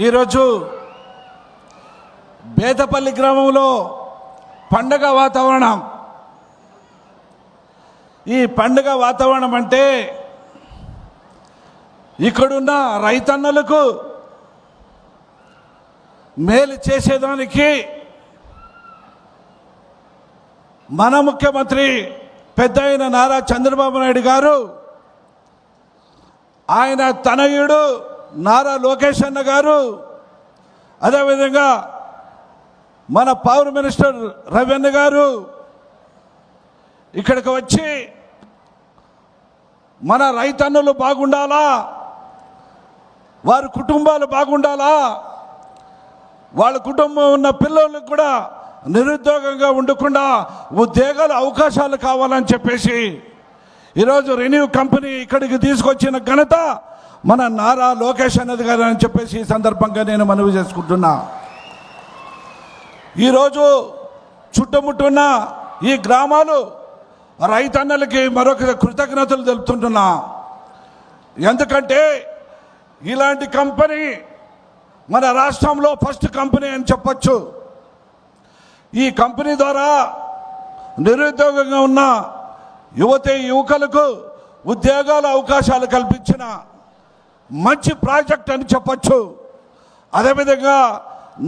ఈరోజు బేతపల్లి గ్రామంలో పండగ వాతావరణం. ఈ పండుగ వాతావరణం అంటే ఇక్కడున్న రైతన్నలకు మేలు చేసేదానికి మన ముఖ్యమంత్రి పెద్ద అయిన నారా చంద్రబాబు నాయుడు గారు, ఆయన తనయుడు నారా లోకేష్ అన్న గారు, అదేవిధంగా మన పవర్ మినిస్టర్ రవీంద్ర గారు ఇక్కడికి వచ్చి మన రైతన్నులు బాగుండాలా, వారి కుటుంబాలు బాగుండాలా, వాళ్ళ కుటుంబం ఉన్న పిల్లలకు కూడా నిరుద్యోగంగా ఉండకుండా ఉద్యోగాల అవకాశాలు కావాలని చెప్పేసి ఈరోజు రెన్యూ కంపెనీ ఇక్కడికి తీసుకొచ్చిన ఘనత మన నారా లోకేష్ అన్నది గారు అని చెప్పేసి ఈ సందర్భంగా నేను మనవి చేసుకుంటున్నా. ఈరోజు చుట్టుముట్టున్న ఈ గ్రామాలు రైతన్నలకి మరొక కృతజ్ఞతలు తెలుపుతుంటున్నా. ఎందుకంటే ఇలాంటి కంపెనీ మన రాష్ట్రంలో ఫస్ట్ కంపెనీ అని చెప్పచ్చు. ఈ కంపెనీ ద్వారా నిరుద్యోగంగా ఉన్న యువకులకు ఉద్యోగాల అవకాశాలు కల్పించిన మంచి ప్రాజెక్ట్ అని చెప్పచ్చు. అదేవిధంగా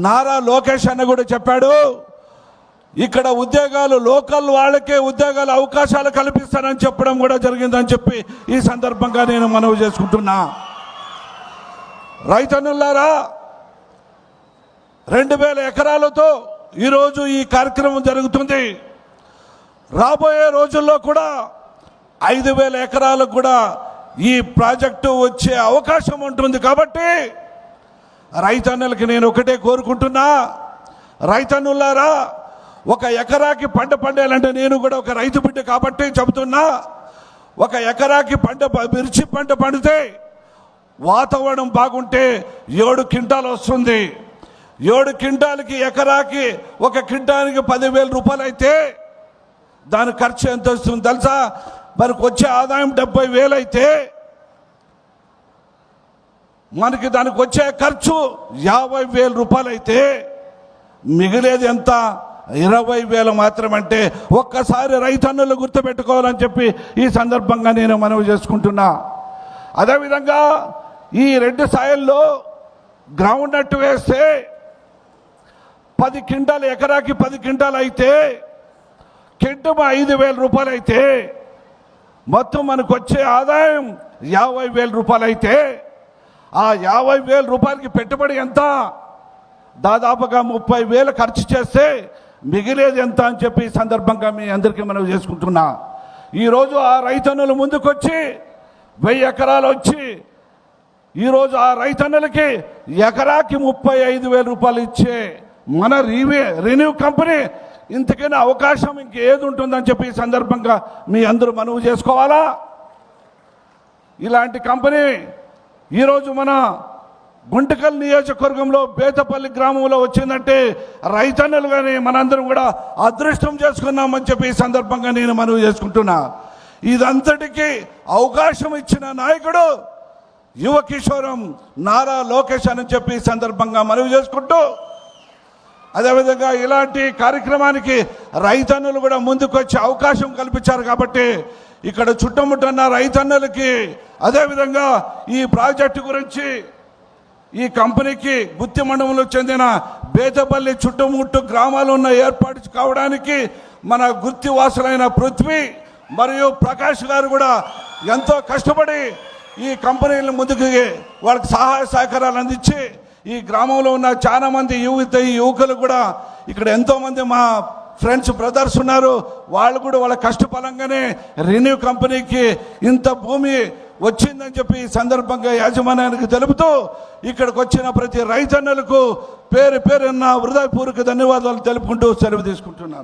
నారా లోకేష్ అన్న కూడా చెప్పాడు, ఇక్కడ ఉద్యోగాలు లోకల్ వాళ్ళకే ఉద్యోగాల అవకాశాలు కల్పిస్తానని చెప్పడం కూడా జరిగిందని చెప్పి ఈ సందర్భంగా నేను మనవి చేసుకుంటున్నా. రైతన్నులారా, 2000 ఎకరాలతో ఈరోజు ఈ కార్యక్రమం జరుగుతుంది. రాబోయే రోజుల్లో కూడా 5000 ఎకరాలకు కూడా ఈ ప్రాజెక్టు వచ్చే అవకాశం ఉంటుంది. కాబట్టి రైతన్నులకి నేను ఒకటే కోరుకుంటున్నా, రైతన్నులారా, ఒక ఎకరాకి పంట పండాలంటే, నేను కూడా ఒక రైతు బిడ్డ కాబట్టి చెబుతున్నా, ఒక ఎకరాకి మిర్చి పంట పండితే వాతావరణం బాగుంటే 7 క్వింటాలు వస్తుంది. 7 క్వింటాలకి ఎకరాకి ఒక క్వింటానికి 10,000 రూపాయలు అయితే దాని ఖర్చు ఎంత వస్తుంది తెలుసా? మనకు వచ్చే ఆదాయం 70,000 అయితే మనకి దానికి వచ్చే ఖర్చు 50,000 రూపాయలు అయితే మిగిలేది ఎంత? 20,000 మాత్రమంటే ఒక్కసారి రైతన్నులు గుర్తుపెట్టుకోవాలని చెప్పి ఈ సందర్భంగా నేను మనవి చేసుకుంటున్నా. అదేవిధంగా ఈ 2 సాయల్లో గ్రౌండ్ నట్టు వేస్తే 10 క్వింటాలు, ఎకరాకి 10 క్వింటాలు అయితే కింటమ 5,000 రూపాయలు అయితే మొత్తం మనకు వచ్చే ఆదాయం 50,000 రూపాయలు అయితే ఆ 50,000 రూపాయలకి పెట్టుబడి ఎంత? దాదాపుగా 30,000 ఖర్చు చేస్తే మిగిలేది ఎంత అని చెప్పి ఈ సందర్భంగా మీ అందరికీ మనం చేసుకుంటున్నా. ఈరోజు ఆ రైతన్నులు ముందుకొచ్చి 1000 ఎకరాలు వచ్చి ఈరోజు ఆ రైతన్నులకి ఎకరాకి 35,000 రూపాయలు ఇచ్చే మన రెన్యూ కంపెనీ ఇంతకైనా అవకాశం ఇంకేది ఉంటుందని చెప్పి ఈ సందర్భంగా మీ అందరూ మనవి చేసుకోవాలా. ఇలాంటి కంపెనీ ఈరోజు మన గుంటకల్ నియోజకవర్గంలో బేతపల్లి గ్రామంలో వచ్చిందంటే రైతన్నులు కానీ మనందరం కూడా అదృష్టం చేసుకున్నామని చెప్పి ఈ సందర్భంగా నేను మనవి చేసుకుంటున్నా. ఇదంతటికీ అవకాశం ఇచ్చిన నాయకుడు యువ కిషోరం నారా లోకేష్ అని చెప్పి ఈ సందర్భంగా మనవి చేసుకుంటూ, అదేవిధంగా ఇలాంటి కార్యక్రమానికి రైతన్నులు కూడా ముందుకు వచ్చే అవకాశం కల్పించారు. కాబట్టి ఇక్కడ చుట్టుముట్టున్న రైతన్నులకి, అదేవిధంగా ఈ ప్రాజెక్టు గురించి ఈ కంపెనీకి గుత్తి మండలంలో చెందిన బేతపల్లి చుట్టుముట్టు గ్రామాలు ఉన్న ఏర్పాటు కావడానికి మన గుత్తి వాసులైన పృథ్వీ మరియు ప్రకాష్ గారు కూడా ఎంతో కష్టపడి ఈ కంపెనీల ముందుకు వాళ్ళకి సహాయ సహకారాలు అందించి ఈ గ్రామంలో ఉన్న చాలా మంది యువకులు కూడా ఇక్కడ ఎంతోమంది మా ఫ్రెండ్స్ బ్రదర్స్ ఉన్నారు. వాళ్ళు కూడా వాళ్ళ కష్టఫలంగానే రెన్యూ కంపెనీకి ఇంత భూమి వచ్చిందని చెప్పి ఈ సందర్భంగా యాజమాన్యానికి తెలుపుతూ, ఇక్కడికి వచ్చిన ప్రతి రైతన్నులకు పేరున హృదయపూర్వక ధన్యవాదాలు తెలుపుకుంటూ సెలవు తీసుకుంటున్నాను.